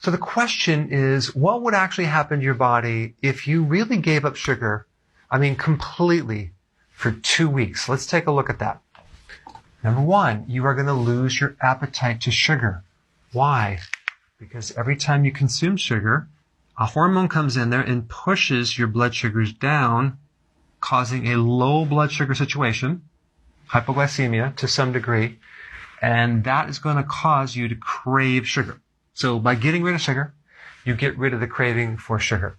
So the question is, what would actually happen to your body if you really gave up sugar, completely, for 2 weeks? Let's take a look at that. Number one, you are going to lose your appetite to sugar. Why? Because every time you consume sugar, a hormone comes in there and pushes your blood sugars down, causing a low blood sugar situation, hypoglycemia to some degree, and that is going to cause you to crave sugar. So by getting rid of sugar, you get rid of the craving for sugar.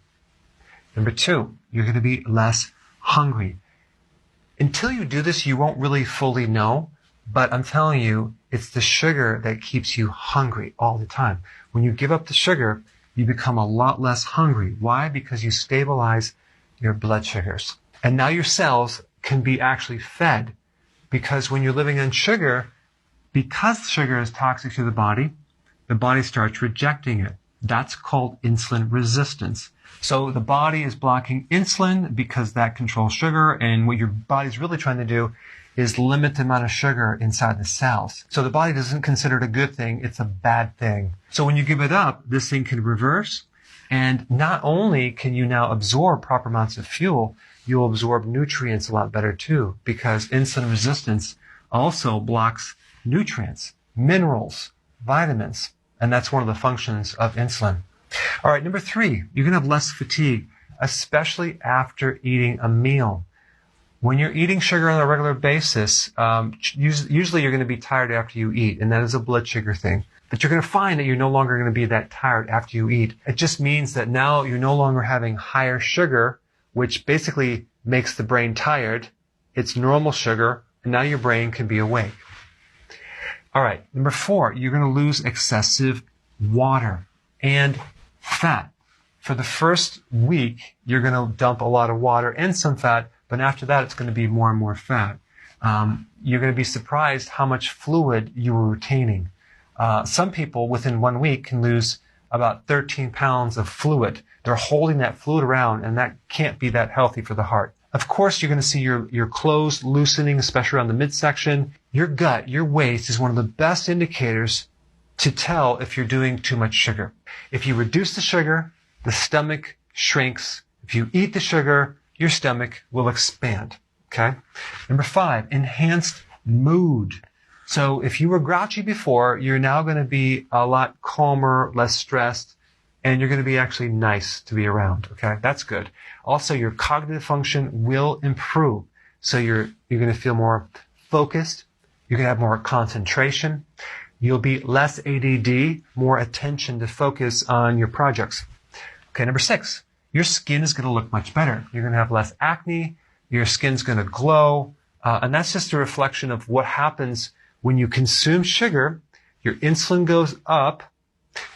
Number two, you're going to be less hungry. Until you do this, you won't really fully know, but I'm telling you, it's the sugar that keeps you hungry all the time. When you give up the sugar, you become a lot less hungry. Why? Because you stabilize your blood sugars. And now your cells can be actually fed, because when you're living on sugar, because sugar is toxic to the body starts rejecting it. That's called insulin resistance. So the body is blocking insulin because that controls sugar, and what your body's really trying to do is limit the amount of sugar inside the cells. So the body doesn't consider it a good thing, it's a bad thing. So when you give it up, this thing can reverse, and not only can you now absorb proper amounts of fuel, you'll absorb nutrients a lot better too, because insulin resistance also blocks nutrients, minerals, vitamins, and that's one of the functions of insulin. All right, number three, you're going to have less fatigue, especially after eating a meal. When you're eating sugar on a regular basis, usually you're going to be tired after you eat, and that is a blood sugar thing. But you're going to find that you're no longer going to be that tired after you eat. It just means that now you're no longer having higher sugar, which basically makes the brain tired. It's normal sugar, and now your brain can be awake. All right, number four, you're going to lose excessive water and fat. For the first week, you're going to dump a lot of water and some fat, but after that, it's going to be more and more fat. You're going to be surprised how much fluid you were retaining. Some people within 1 week can lose about 13 pounds of fluid. They're holding that fluid around, and that can't be that healthy for the heart. Of course, you're going to see your clothes loosening, especially around the midsection. Your gut, your waist is one of the best indicators to tell if you're doing too much sugar. If you reduce the sugar, the stomach shrinks. If you eat the sugar, your stomach will expand. Okay? Number five, enhanced mood. So if you were grouchy before, you're now going to be a lot calmer, less stressed, and you're going to be actually nice to be around. Okay? That's good. Also, your cognitive function will improve. So you're going to feel more focused. You're going to have more concentration. You'll be less ADD, more attention to focus on your projects. Okay, number six, your skin is going to look much better. You're going to have less acne. Your skin's going to glow. And that's just a reflection of what happens when you consume sugar. Your insulin goes up,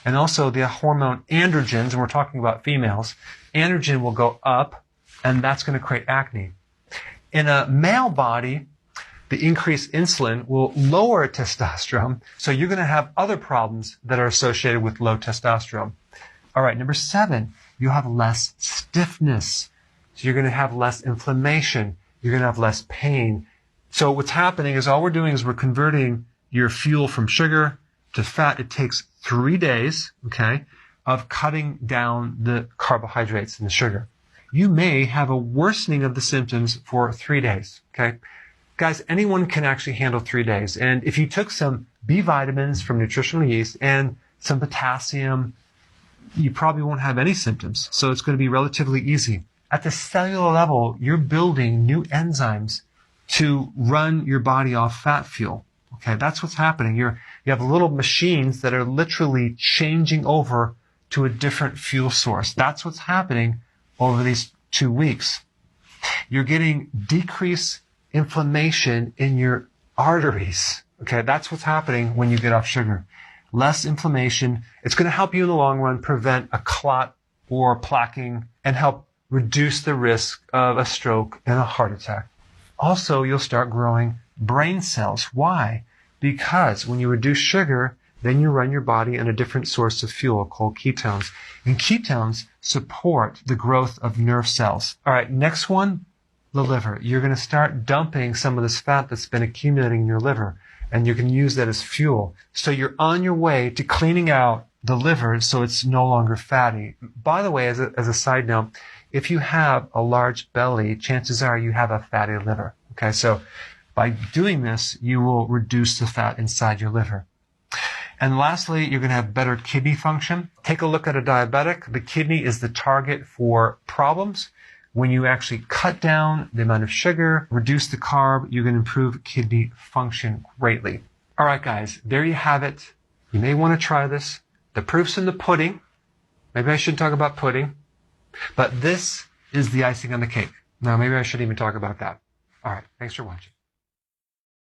and also the hormone androgens, and we're talking about females, androgen will go up, and that's going to create acne. In a male body, the increased insulin will lower testosterone, so you're going to have other problems that are associated with low testosterone. All right, number seven, you'll have less stiffness. So you're going to have less inflammation. You're going to have less pain. So what's happening is all we're doing is we're converting your fuel from sugar to fat. It takes 3 days, okay, of cutting down the carbohydrates and the sugar. You may have a worsening of the symptoms for 3 days, okay? Guys, anyone can actually handle 3 days. And if you took some B vitamins from nutritional yeast and some potassium, you probably won't have any symptoms. So it's going to be relatively easy. At the cellular level, you're building new enzymes to run your body off fat fuel. Okay, that's what's happening. You have little machines that are literally changing over to a different fuel source. That's what's happening over these 2 weeks. You're getting decreased inflammation in your arteries. Okay, that's what's happening when you get off sugar. Less inflammation. It's going to help you in the long run prevent a clot or plaquing and help reduce the risk of a stroke and a heart attack. Also, you'll start growing brain cells. Why? Because when you reduce sugar, then you run your body on a different source of fuel called ketones. And ketones support the growth of nerve cells. All right, next one, the liver. You're going to start dumping some of this fat that's been accumulating in your liver, and you can use that as fuel. So you're on your way to cleaning out the liver so it's no longer fatty. By the way, as a side note, if you have a large belly, chances are you have a fatty liver. Okay, so by doing this, you will reduce the fat inside your liver. And lastly, you're going to have better kidney function. Take a look at a diabetic. The kidney is the target for problems. When you actually cut down the amount of sugar, reduce the carb, you're going to improve kidney function greatly. All right, guys, there you have it. You may want to try this. The proof's in the pudding. Maybe I shouldn't talk about pudding, but this is the icing on the cake. Now, maybe I shouldn't even talk about that. All right, thanks for watching.